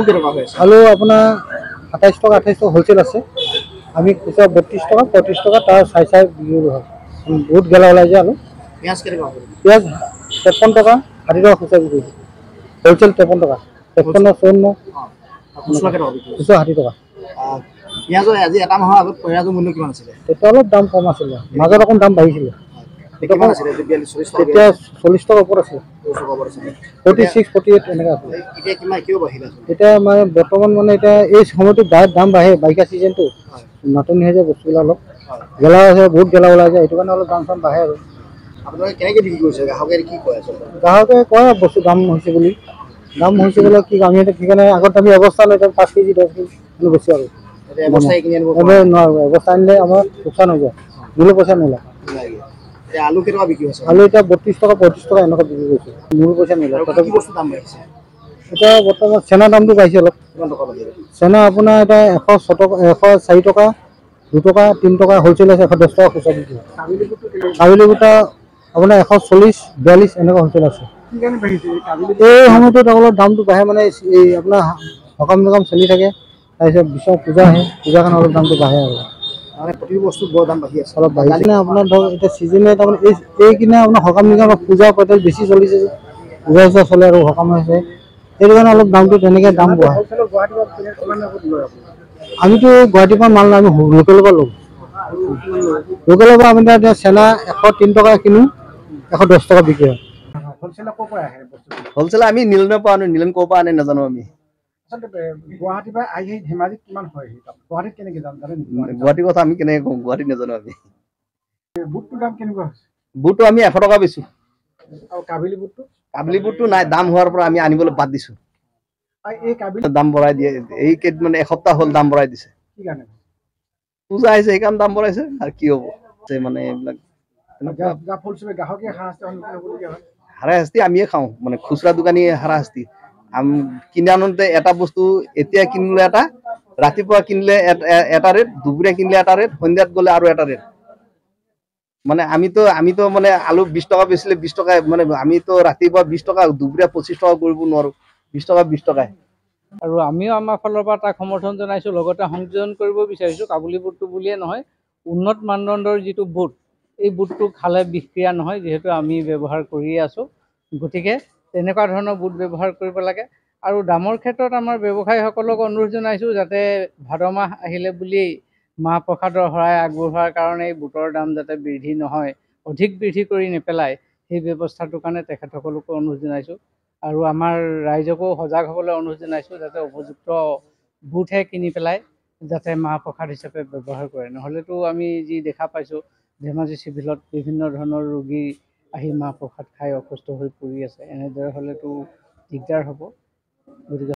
কেনেকুৱা হৈ আছে? আলু আপোনাৰ 27 টকা 28 টকা হোলচেল আছে। আমি খুচুৰা 32 টকা 35 টকা তাৰ চাই বিক্ৰী হয়। বহুত গেলা ওলাই যায় আলু। পিঁয়াজ কেনেকুৱা? পিঁয়াজ 53 টকা 60 টকা খুচুৰা বিক্ৰী হৈছে। হোলচেল 53 টকা 53 54 খুচুৰা কেনেকুৱা বিক্ৰী হৈছে? খুচুৰা 60 টকা। পিঁয়াজৰ আজি এটা মাহৰ আগত পিঁয়াজৰ মূল্য কিমান আছিলে? তেতিয়া অলপ দাম কম আছিলে, মাজত অকণ দাম বাঢ়িছিলে। কিমান আছিলে? 40 টকা। এতিয়া 40 টকাৰ ওপৰত আছিলে। 40 টকাৰ ওপৰত আছিলে। 46 48 এনেকৈ আছিলে। এতিয়া কিমান কিয় বাঢ়িলে? এতিয়া মানে বৰ্তমান মানে এতিয়া এই সময়টো দাম বাঢ়ে, বাৰিষা চিজনটো নাটনি হৈ যায় বস্তুবিলাক অলপ গেলা আছে, বহুত গেলা ওলাই যায়, সেইটো কাৰণে অলপ দাম চাম বাঢ়ে আৰু। আপোনালোকে কেনেকৈ বিক্ৰী কৰিছে? গ্ৰাহকে কি কয় আচলতে? গ্ৰাহকে কয় বস্তু দাম হৈছে বুলি। দাম হৈছে বোলে কি আমি সেইকাৰণে আগত আমি অৱস্থা লৈ 5 কেজি 10 কেজি বেছি আৰু অৱস্থা আনিলে আমাৰ লোকচান হৈ যায়, মূলৰ পইচা নোলায়। আলু কেনেকুৱা বিক্ৰী হৈছে? আলু এতিয়া 32 টকা 35 টকা এনেকুৱা বিক্ৰী কৰিছে, মূল পইচা নোলায়। কি বস্তু দাম বাঢ়িছে? এতিয়া বৰ্তমান চেনা দামটো বাঢ়িছে অলপ। কিমান টকা বাঢ়িলে? চেনা আপোনাৰ এতিয়া 104 টকা 104 টকা 2 টকা 3 টকা হোলচেল আছে, 110 টকা খুচুৰা বিক্ৰী হয়। কাবেলি বুটা আপোনাৰ 140 42 এনেকুৱা হোলচেল আছে। এই সময়টোত অলপ দামটো বাঢ়ে, মানে এই আপোনাৰ সকাম নিকাম চলি থাকে, তাৰপিছত বিশ্বনাথ পূজা আহে, পূজাৰ কাৰণে অলপ দামটো বাঢ়ে আৰু। প্ৰতিটো বস্তু বৰ দাম বাঢ়ি আছে। অলপ বাঢ়িছে না আপোনাৰ ধৰক এতিয়া ছিজনে তাৰমানে এইকিনে আপোনাৰ সকাম নিকাম পূজা পাতল বেছি চলিছে যে, পূজা চূজা চলে আৰু সকাম আছে, সেইটো কাৰণে অলপ দামটো তেনেকৈ দাম বঢ়ায়। আমিতো গুৱাহাটীৰ পৰা মাল নাই, আমি লোকেলৰ পৰা লওঁ। লোকেলৰ পৰা আমি এতিয়া চেনা 103 টকা কিনো, 110 টকা বিক্ৰী হয়। হ'লচেল আমি নীলনৰ পৰা আনো, নীলন ক'ৰ পৰা আনে নাজানো আমি। গুৱাহাটীৰ পৰা আহি ধেমাজিত কিমান হয়? গুৱাহাটীত কেনেকৈ যাম জানে নেকি? গুৱাহাটীৰ কথা আমি কেনেকৈ কওঁ, গুৱাহাটীত নাজানো আমি। বুটটোৰ দাম কেনেকুৱা হৈছে? বুটটো আমি 100 টকা বেচো। আৰু কাবেলি বুটটো? কাবেলি বুটটো নাই, দাম হোৱাৰ পৰা আমি আনিবলৈ বাদ দিছো। এই কাবেলি দাম বঢ়াই দিয়ে, এই মানে এসপ্তাহ হ'ল দাম বঢ়াই দিছে। কি কাৰণে? পূজা আহিছে সেইকাৰণে দাম বঢ়াইছে, আৰু কি হ'ব মানে এইবিলাক গ্ৰাহকে হাৰাশাস্তি আমিয়ে খাওঁ, মানে খুচুৰা দোকানী হাৰাশাস্তি। কিনি আনোতে এটা বস্তু এতিয়া কিনিলে এটা, ৰাতিপুৱা কিনিলে এটা ৰেট, দুপৰীয়া কিনিলে এটা ৰেট, সন্ধিয়াত গ'লে আৰু এটা ৰেট। মানে আমিতো মানে আলু 20 টকা বেচিলে 20 টকা, মানে আমিতো ৰাতিপুৱা 20 টকা দুপৰীয়া 25 টকা কৰিব নোৱাৰো, 20 টকা 20 টকাই। আৰু আমিও আমাৰ ফালৰ পৰা তাক সমৰ্থন জনাইছোঁ, লগতে সংযোজন কৰিব বিচাৰিছোঁ। কাবুলী বুটটো বুলিয়ে নহয়, উন্নত মানদণ্ডৰ যিটো বুট, এই বুটটো খালে বিষক্ৰিয়া নহয়, যিহেতু আমি ব্যৱহাৰ কৰিয়ে আছোঁ। গতিকে তেনেকুৱা ধৰণৰ বুট ব্যৱহাৰ কৰিব লাগে। আৰু দামৰ ক্ষেত্ৰত আমাৰ ব্যৱসায়ীসকলক অনুৰোধ জনাইছোঁ, যাতে ভাদ মাহ আহিলে বুলিয়েই মাহ প্ৰসাদৰ শৰাই আগবঢ়োৱাৰ কাৰণে এই বুটৰ দাম যাতে বৃদ্ধি নহয়, অধিক বৃদ্ধি কৰি নেপেলায়, সেই ব্যৱস্থাটোৰ কাৰণে তেখেতসকলকো অনুৰোধ জনাইছোঁ। আৰু আমাৰ ৰাইজকো সজাগ হ'বলৈ অনুৰোধ জনাইছোঁ, যাতে উপযুক্ত বুটহে কিনি পেলাই যাতে মাহ প্ৰসাদ হিচাপে ব্যৱহাৰ কৰে। নহ'লেতো আমি যি দেখা পাইছোঁ, ধেমাজি চিভিলত বিভিন্ন ধৰণৰ ৰোগী আহি মাহ প্ৰসাদ খাই অসুস্থ হৈ পৰি আছে। এনেদৰে হ'লেতো দিগদাৰ হ'ব। গতিকে